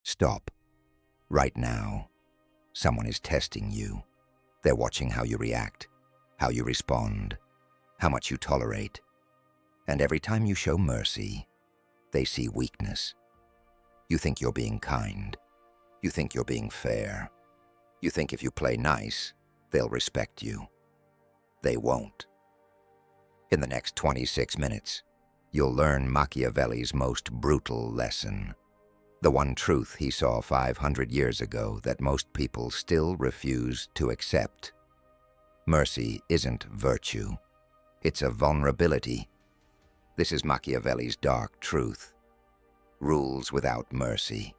Stop. Right now. Someone is testing you. They're watching how you react, how you respond, how much you tolerate. And every time you show mercy, they see weakness. You think you're being kind. You think you're being fair. You think if you play nice, they'll respect you. They won't. In the next 26 minutes, you'll learn Machiavelli's most brutal lesson. The one truth he saw 500 years ago that most people still refuse to accept. Mercy isn't virtue. It's a vulnerability. This is Machiavelli's dark truth. Rules without mercy.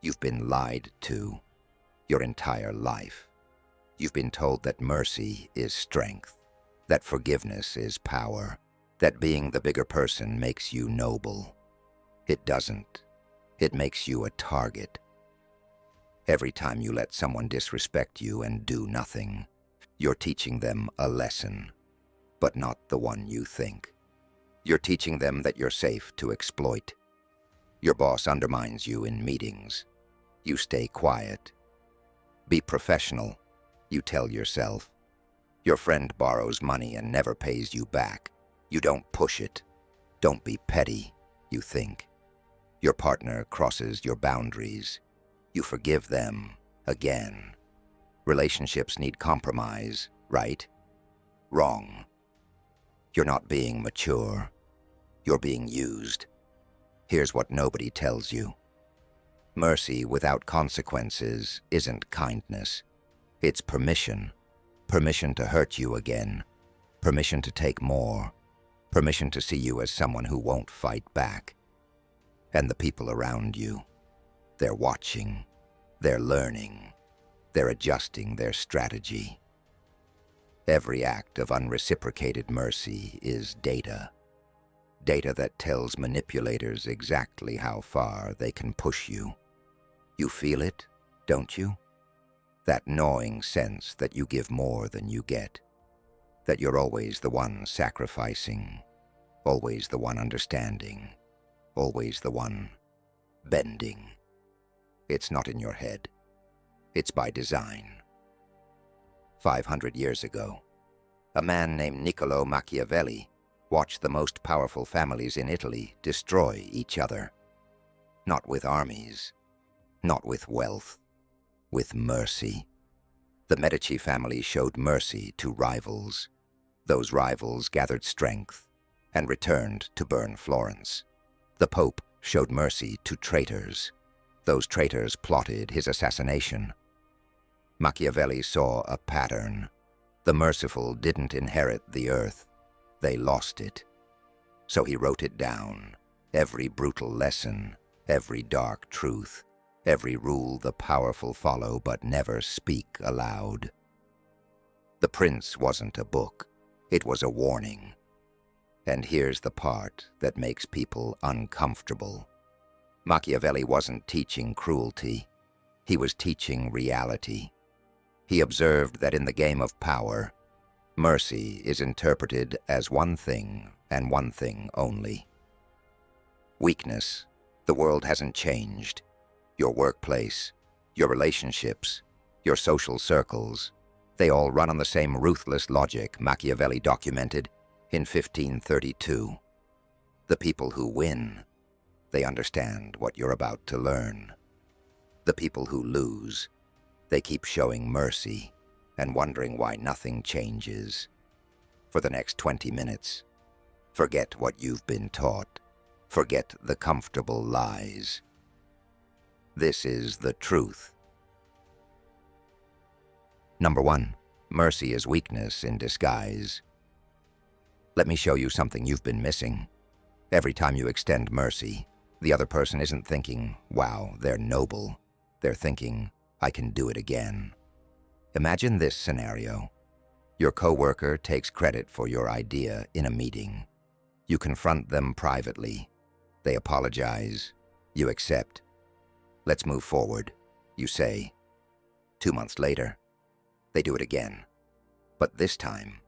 You've been lied to your entire life. You've been told that mercy is strength, that forgiveness is power, that being the bigger person makes you noble. It doesn't. It makes you a target. Every time you let someone disrespect you and do nothing, you're teaching them a lesson, but not the one you think. You're teaching them that you're safe to exploit. Your boss undermines you in meetings. You stay quiet. Be professional, you tell yourself. Your friend borrows money and never pays you back. You don't push it. Don't be petty, you think. Your partner crosses your boundaries. You forgive them again. Relationships need compromise, right? Wrong. You're not being mature. You're being used. Here's what nobody tells you. Mercy without consequences isn't kindness. It's permission. Permission to hurt you again. Permission to take more. Permission to see you as someone who won't fight back. And the people around you, they're watching, they're learning, they're adjusting their strategy. Every act of unreciprocated mercy is data. Data that tells manipulators exactly how far they can push you. You feel it, don't you? That gnawing sense that you give more than you get. That you're always the one sacrificing, always the one understanding. Always the one bending. It's not in your head. It's by design. 500 years ago, a man named Niccolo Machiavelli watched the most powerful families in Italy destroy each other. Not with armies, not with wealth, with mercy. The Medici family showed mercy to rivals. Those rivals gathered strength and returned to burn Florence. The Pope showed mercy to traitors. Those traitors plotted his assassination. Machiavelli saw a pattern. The merciful didn't inherit the earth. They lost it. So he wrote it down. Every brutal lesson, every dark truth, every rule the powerful follow but never speak aloud. The Prince wasn't a book. It was a warning. And here's the part that makes people uncomfortable. Machiavelli wasn't teaching cruelty. He was teaching reality. He observed that in the game of power, mercy is interpreted as one thing and one thing only. Weakness. The world hasn't changed. Your workplace, your relationships, your social circles, they all run on the same ruthless logic Machiavelli documented in 1532. The people who win, they understand what you're about to learn. The people who lose, they keep showing mercy and wondering why nothing changes. For the next 20 minutes, forget what you've been taught. Forget the comfortable lies. This is the truth. Number 1. Mercy is weakness in disguise. Let me show you something you've been missing. Every time you extend mercy, the other person isn't thinking, wow, they're noble. They're thinking, I can do it again. Imagine this scenario. Your coworker takes credit for your idea in a meeting. You confront them privately. They apologize. You accept. Let's move forward, you say. 2 months later, they do it again. But this time,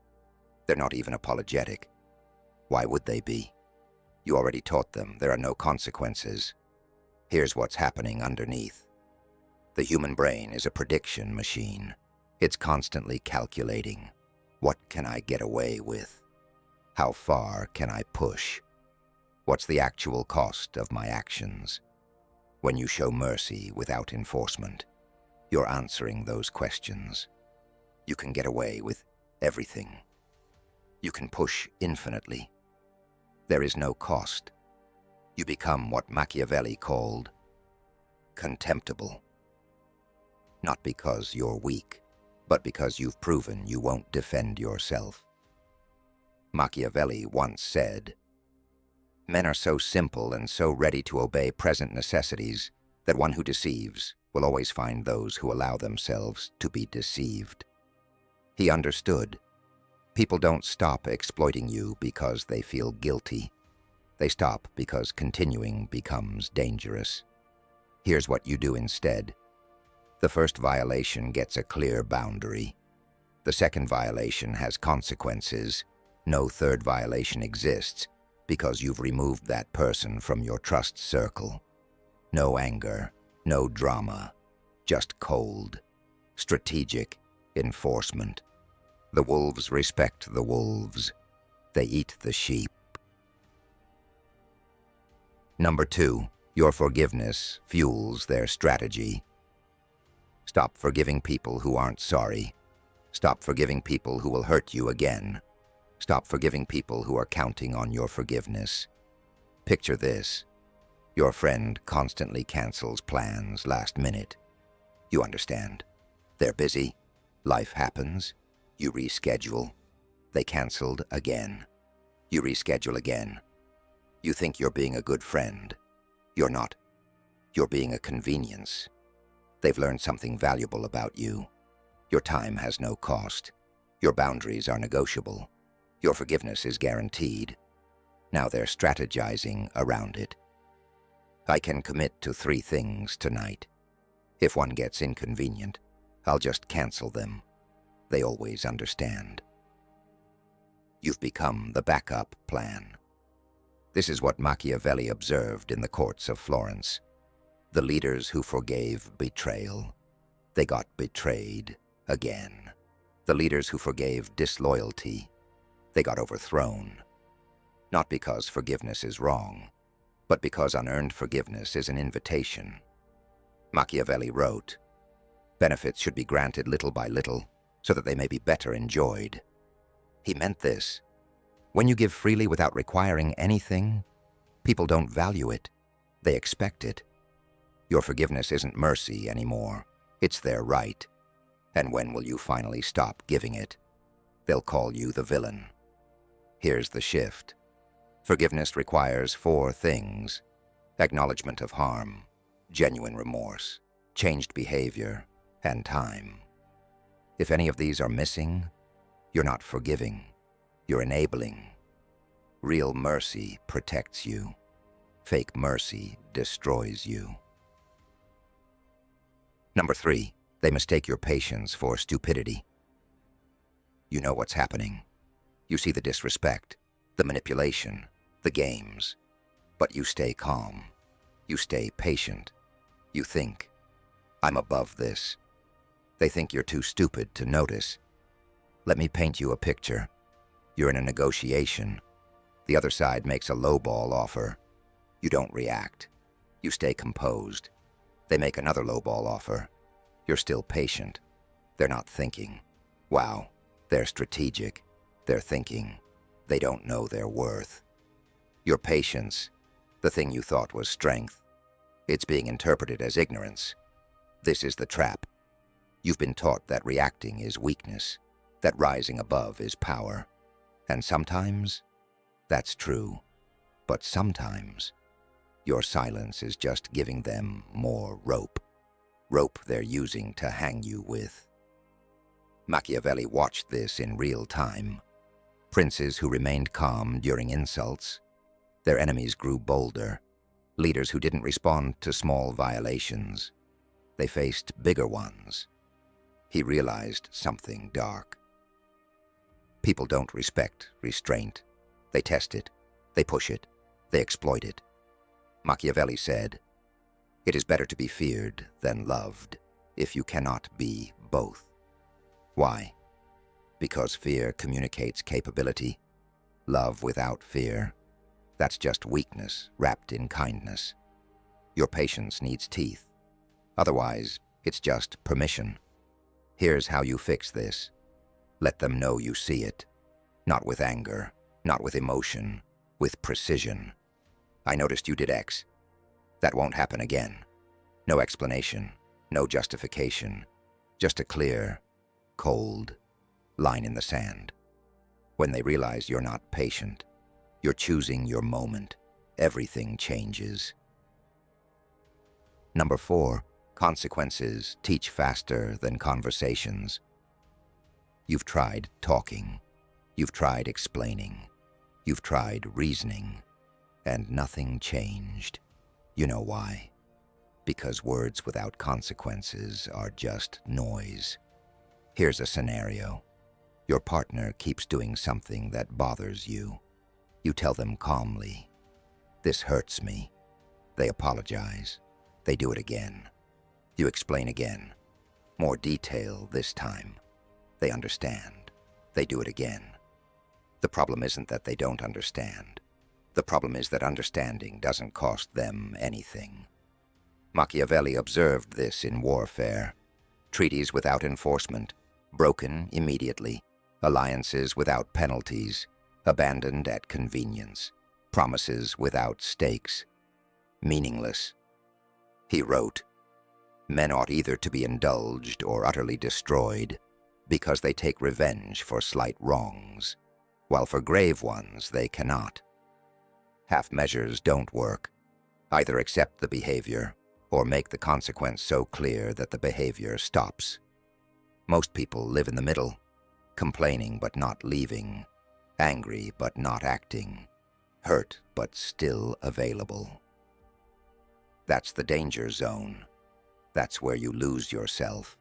they're not even apologetic. Why would they be? You already taught them there are no consequences. Here's what's happening underneath. The human brain is a prediction machine. It's constantly calculating. What can I get away with? How far can I push? What's the actual cost of my actions? When you show mercy without enforcement, you're answering those questions. You can get away with everything. You can push infinitely. There is no cost. You become what Machiavelli called contemptible. Not because you're weak, but because you've proven you won't defend yourself. Machiavelli once said, "Men are so simple and so ready to obey present necessities that one who deceives will always find those who allow themselves to be deceived." He understood. People don't stop exploiting you because they feel guilty. They stop because continuing becomes dangerous. Here's what you do instead. The first violation gets a clear boundary. The second violation has consequences. No third violation exists because you've removed that person from your trust circle. No anger, no drama, just cold, strategic enforcement. The wolves respect the wolves. They eat the sheep. Number 2, your forgiveness fuels their strategy. Stop forgiving people who aren't sorry. Stop forgiving people who will hurt you again. Stop forgiving people who are counting on your forgiveness. Picture this. Your friend constantly cancels plans last minute. You understand. They're busy. Life happens. You reschedule. They canceled again. You reschedule again. You think you're being a good friend. You're not. You're being a convenience. They've learned something valuable about you. Your time has no cost. Your boundaries are negotiable. Your forgiveness is guaranteed. Now they're strategizing around it. I can commit to 3 things tonight. If one gets inconvenient, I'll just cancel them. They always understand. You've become the backup plan. This is what Machiavelli observed in the courts of Florence. The leaders who forgave betrayal, they got betrayed again. The leaders who forgave disloyalty, they got overthrown. Not because forgiveness is wrong, but because unearned forgiveness is an invitation. Machiavelli wrote, "Benefits should be granted little by little, so that they may be better enjoyed." He meant this. When you give freely without requiring anything, people don't value it. They expect it. Your forgiveness isn't mercy anymore. It's their right. And when will you finally stop giving it? They'll call you the villain. Here's the shift. Forgiveness requires 4 things: acknowledgement of harm, genuine remorse, changed behavior, and time. If any of these are missing, you're not forgiving. You're enabling. Real mercy protects you. Fake mercy destroys you. Number 3, they mistake your patience for stupidity. You know what's happening. You see the disrespect, the manipulation, the games. But you stay calm. You stay patient. You think, I'm above this. They think you're too stupid to notice. Let me paint you a picture. You're in a negotiation. The other side makes a lowball offer. You don't react. You stay composed. They make another lowball offer. You're still patient. They're not thinking. Wow, they're strategic. They're thinking. They don't know their worth. Your patience, the thing you thought was strength, it's being interpreted as ignorance. This is the trap. You've been taught that reacting is weakness, that rising above is power. And sometimes, that's true. But sometimes, your silence is just giving them more rope. Rope they're using to hang you with. Machiavelli watched this in real time. Princes who remained calm during insults. Their enemies grew bolder. Leaders who didn't respond to small violations. They faced bigger ones. He realized something dark. People don't respect restraint. They test it. They push it. They exploit it. Machiavelli said, It is better to be feared than loved if you cannot be both. Why? Because fear communicates capability. Love without fear, that's just weakness wrapped in kindness. Your patience needs teeth. Otherwise, it's just permission. Here's how you fix this. Let them know you see it. Not with anger, not with emotion, with precision. I noticed you did X. That won't happen again. No explanation, no justification. Just a clear, cold line in the sand. When they realize you're not patient, you're choosing your moment, everything changes. Number 4, consequences teach faster than conversations. You've tried talking. You've tried explaining. You've tried reasoning. And nothing changed. You know why? Because words without consequences are just noise. Here's a scenario. Your partner keeps doing something that bothers you. You tell them calmly, "This hurts me." They apologize. They do it again. You explain again. More detail this time. They understand. They do it again. The problem isn't that they don't understand. The problem is that understanding doesn't cost them anything. Machiavelli observed this in warfare. Treaties without enforcement, broken immediately. Alliances without penalties, abandoned at convenience. Promises without stakes, meaningless. He wrote, "Men ought either to be indulged or utterly destroyed, because they take revenge for slight wrongs, while for grave ones they cannot." Half measures don't work. Either accept the behavior or make the consequence so clear that the behavior stops. Most people live in the middle, complaining but not leaving, angry but not acting, hurt but still available. That's the danger zone. That's where you lose yourself.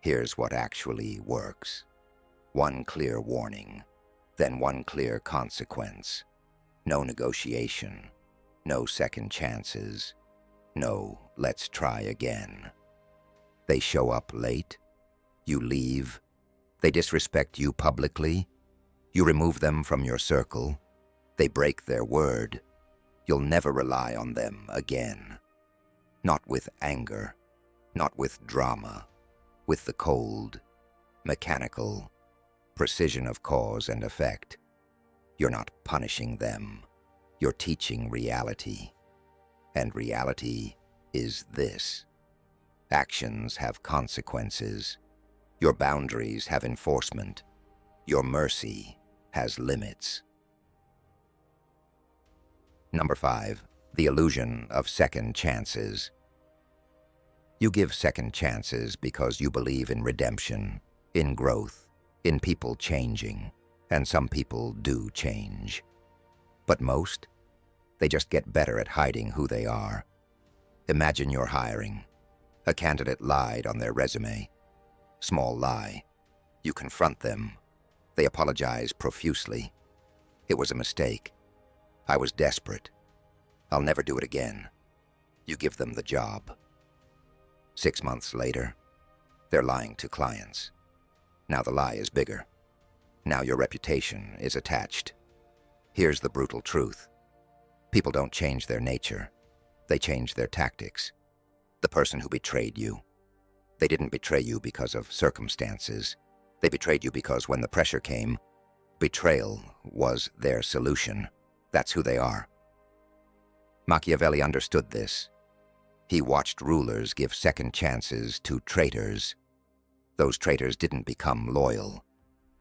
Here's what actually works. One clear warning, then one clear consequence. No negotiation, no second chances, no let's try again. They show up late, you leave. They disrespect you publicly. You remove them from your circle. They break their word. You'll never rely on them again. Not with anger, not with drama, with the cold, mechanical precision of cause and effect. You're not punishing them. You're teaching reality. And reality is this. Actions have consequences. Your boundaries have enforcement. Your mercy has limits. Number 5, the illusion of second chances. You give second chances because you believe in redemption, in growth, in people changing, and some people do change. But most, they just get better at hiding who they are. Imagine you're hiring. A candidate lied on their resume. Small lie. You confront them. They apologize profusely. "It was a mistake. I was desperate. I'll never do it again." You give them the job. 6 months later, they're lying to clients. Now the lie is bigger. Now your reputation is attached. Here's the brutal truth. People don't change their nature. They change their tactics. The person who betrayed you, they didn't betray you because of circumstances. They betrayed you because when the pressure came, betrayal was their solution. That's who they are. Machiavelli understood this. He watched rulers give second chances to traitors. Those traitors didn't become loyal.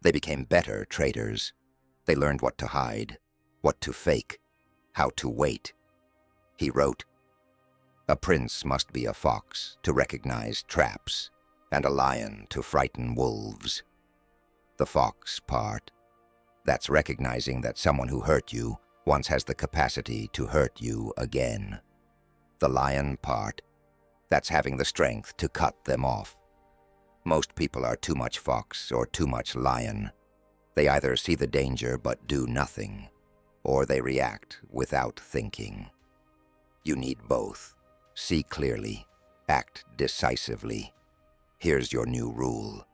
They became better traitors. They learned what to hide, what to fake, how to wait. He wrote, "A prince must be a fox to recognize traps, and a lion to frighten wolves." The fox part, that's recognizing that someone who hurt you once has the capacity to hurt you again. The lion part, that's having the strength to cut them off. Most people are too much fox or too much lion. They either see the danger but do nothing, or they react without thinking. You need both. See clearly. Act decisively. Here's your new rule.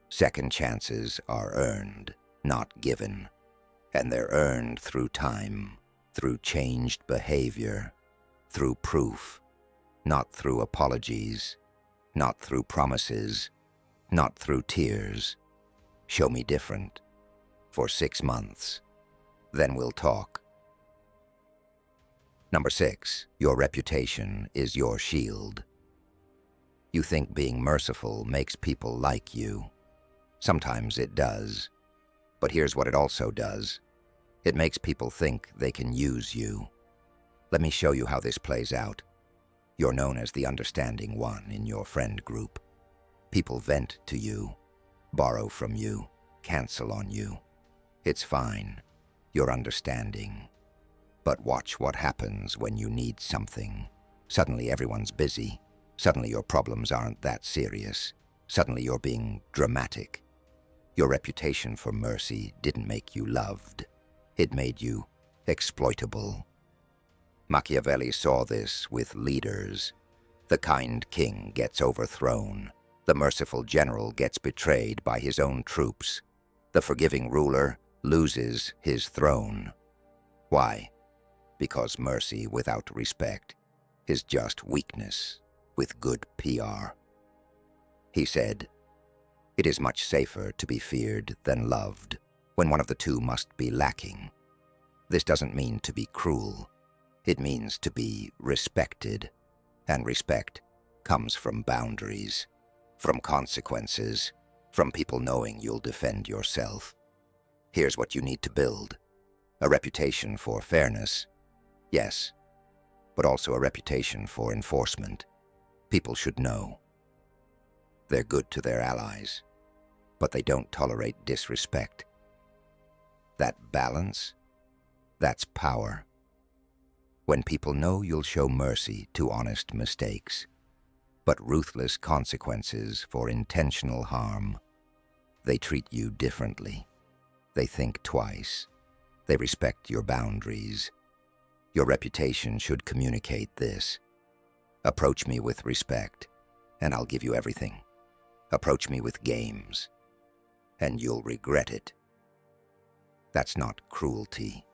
Second chances are earned, not given. And they're earned through time, through changed behavior, through proof, not through apologies, not through promises, not through tears. Show me different. For 6 months. Then we'll talk. Number 6, your reputation is your shield. You think being merciful makes people like you. Sometimes it does. But here's what it also does. It makes people think they can use you. Let me show you how this plays out. You're known as the understanding one in your friend group. People vent to you, borrow from you, cancel on you. It's fine. You're understanding. But watch what happens when you need something. Suddenly everyone's busy. Suddenly your problems aren't that serious. Suddenly you're being dramatic. Your reputation for mercy didn't make you loved. It made you exploitable. Machiavelli saw this with leaders. The kind king gets overthrown. The merciful general gets betrayed by his own troops. The forgiving ruler loses his throne. Why? Because mercy without respect is just weakness with good PR. He said, "It is much safer to be feared than loved, when one of the two must be lacking." This doesn't mean to be cruel. It means to be respected. And respect comes from boundaries, from consequences, from people knowing you'll defend yourself. Here's what you need to build. A reputation for fairness, yes, but also a reputation for enforcement. People should know. They're good to their allies, but they don't tolerate disrespect. That balance, that's power. When people know you'll show mercy to honest mistakes, but ruthless consequences for intentional harm, they treat you differently. They think twice. They respect your boundaries. Your reputation should communicate this. Approach me with respect, and I'll give you everything. Approach me with games, and you'll regret it. That's not cruelty.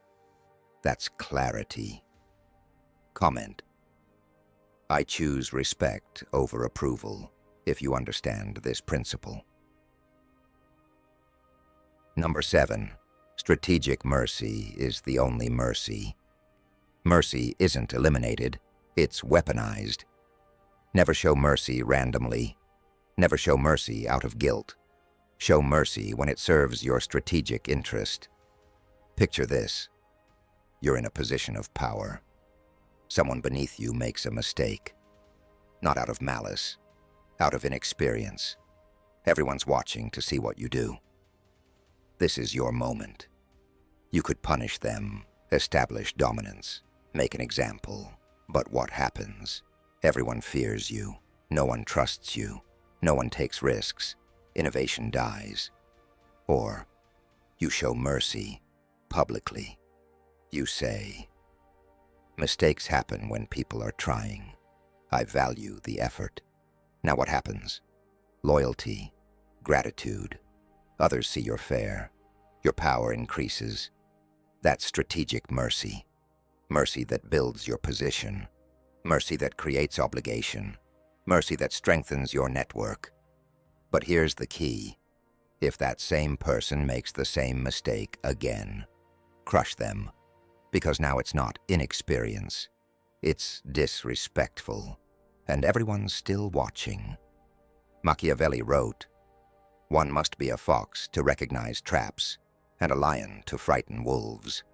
That's clarity. Comment. I choose respect over approval, if you understand this principle. Number 7. Strategic mercy is the only mercy. Mercy isn't eliminated, it's weaponized. Never show mercy randomly. Never show mercy out of guilt. Show mercy when it serves your strategic interest. Picture this. You're in a position of power. Someone beneath you makes a mistake. Not out of malice, out of inexperience. Everyone's watching to see what you do. This is your moment. You could punish them, establish dominance, make an example. But what happens? Everyone fears you. No one trusts you. No one takes risks. Innovation dies. Or you show mercy publicly. You say, "Mistakes happen when people are trying. I value the effort." Now what happens? Loyalty, gratitude. Others see you're fair. Your power increases. That's strategic mercy. Mercy that builds your position. Mercy that creates obligation. Mercy that strengthens your network. But here's the key. If that same person makes the same mistake again, crush them. Because now it's not inexperience. It's disrespectful. And everyone's still watching. Machiavelli wrote, "One must be a fox to recognize traps, and a lion to frighten wolves."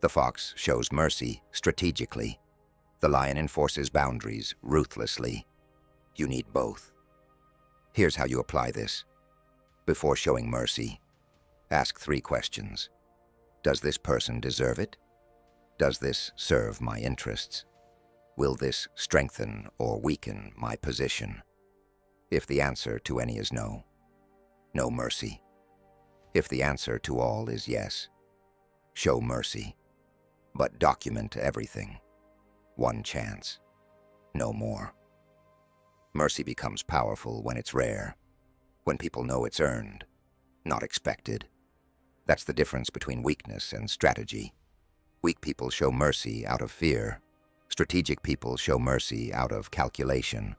The fox shows mercy strategically. The lion enforces boundaries ruthlessly. You need both. Here's how you apply this. Before showing mercy, ask 3 questions. Does this person deserve it? Does this serve my interests? Will this strengthen or weaken my position? If the answer to any is no, no mercy. If the answer to all is yes, show mercy, but document everything. One chance. no more. Mercy becomes powerful when it's rare, when people know it's earned, not expected. That's the difference between weakness and strategy. Weak people show mercy out of fear. Strategic people show mercy out of calculation.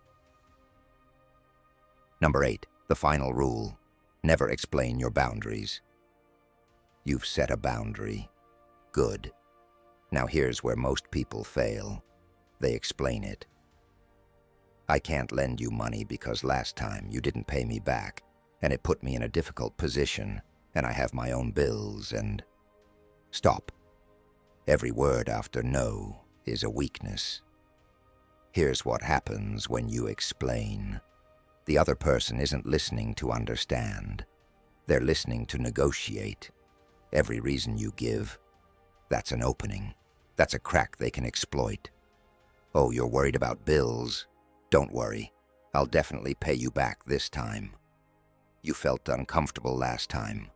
Number 8, the final rule. Never explain your boundaries. You've set a boundary. Good. Now here's where most people fail. They explain it. I can't lend you money because last time you didn't pay me back, and it put me in a difficult position, and I have my own bills and... Stop. Every word after no is a weakness. Here's what happens when you explain. The other person isn't listening to understand. They're listening to negotiate. Every reason you give, that's an opening. That's a crack they can exploit. Oh, you're worried about bills? Don't worry. I'll definitely pay you back this time. You felt uncomfortable last time.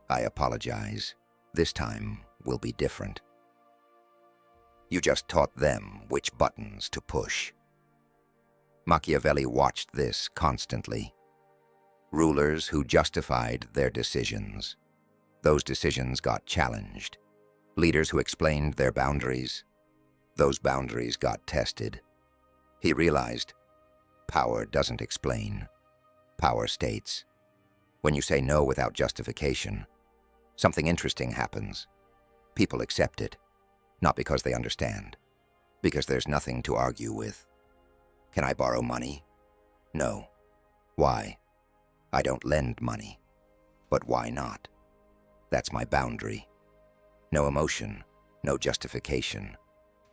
I apologize. This time will be different. You just taught them which buttons to push. Machiavelli watched this constantly. Rulers who justified their decisions. Those decisions got challenged. Leaders who explained their boundaries. Those boundaries got tested. He realized, power doesn't explain. Power states. When you say no without justification, something interesting happens. People accept it, not because they understand, because there's nothing to argue with. Can I borrow money? No. Why? I don't lend money. But why not? That's my boundary. No emotion, no justification,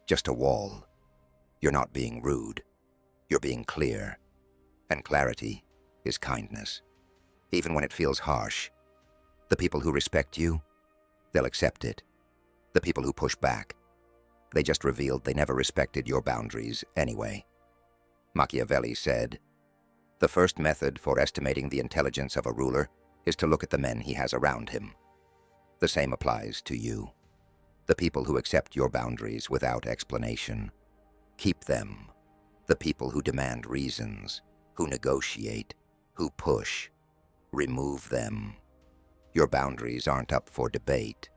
just a wall. You're not being rude. You're being clear. And clarity is kindness. Even when it feels harsh. The people who respect you, they'll accept it. The people who push back, they just revealed they never respected your boundaries anyway. Machiavelli said, "The first method for estimating the intelligence of a ruler is to look at the men he has around him." The same applies to you. The people who accept your boundaries without explanation, keep them. The people who demand reasons, who negotiate, who push, remove them. Your boundaries aren't up for debate.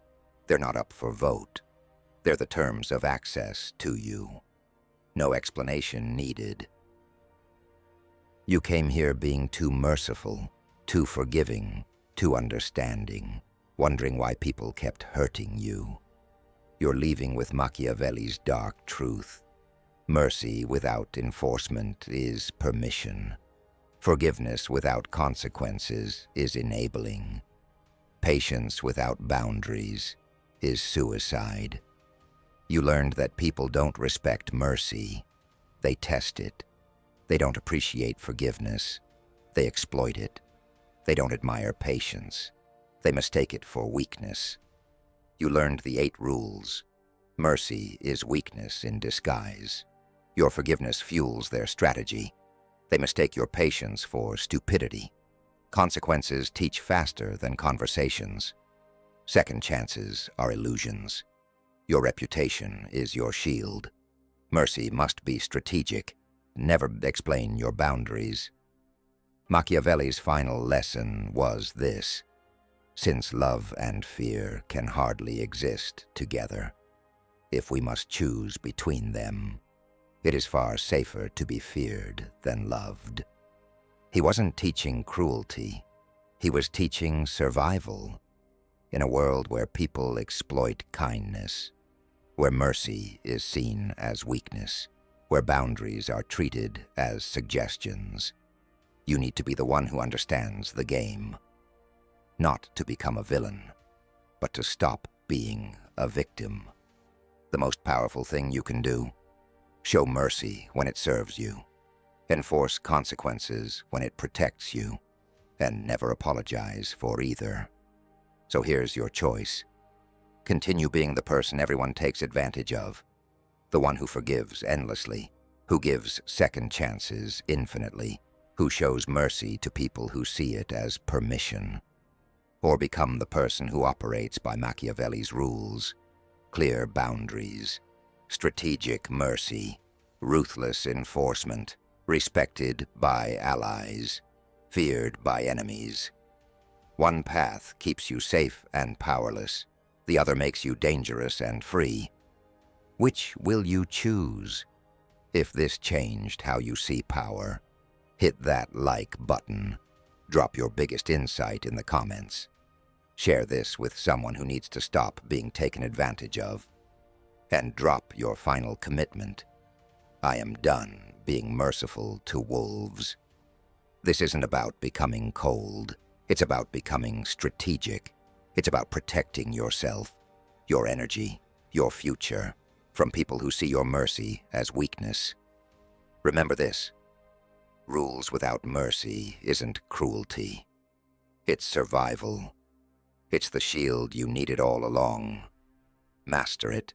They're not up for vote. They're the terms of access to you. No explanation needed. You came here being too merciful, too forgiving, too understanding, wondering why people kept hurting you. You're leaving with Machiavelli's dark truth. Mercy without enforcement is permission. Forgiveness without consequences is enabling. Patience without boundaries is suicide. You learned that people don't respect mercy. They test it. They don't appreciate forgiveness. They exploit it. They don't admire patience. They mistake it for weakness. You learned the 8 rules. Mercy is weakness in disguise. Your forgiveness fuels their strategy. They mistake your patience for stupidity. Consequences teach faster than conversations. Second chances are illusions. Your reputation is your shield. Mercy must be strategic. Never explain your boundaries. Machiavelli's final lesson was this: since love and fear can hardly exist together, if we must choose between them, it is far safer to be feared than loved. He wasn't teaching cruelty. He was teaching survival. In a world where people exploit kindness, where mercy is seen as weakness, where boundaries are treated as suggestions, you need to be the one who understands the game. Not to become a villain, but to stop being a victim. The most powerful thing you can do: show mercy when it serves you, enforce consequences when it protects you, and never apologize for either. So here's your choice. Continue being the person everyone takes advantage of, the one who forgives endlessly, who gives second chances infinitely, who shows mercy to people who see it as permission. Or become the person who operates by Machiavelli's rules: clear boundaries, strategic mercy, ruthless enforcement, respected by allies, feared by enemies. One path keeps you safe and powerless. The other makes you dangerous and free. Which will you choose? If this changed how you see power, hit that like button. Drop your biggest insight in the comments. Share this with someone who needs to stop being taken advantage of. And drop your final commitment. I am done being merciful to wolves. This isn't about becoming cold. It's about becoming strategic. It's about protecting yourself, your energy, your future, from people who see your mercy as weakness. Remember this: rules without mercy isn't cruelty. It's survival. It's the shield you needed all along. Master it,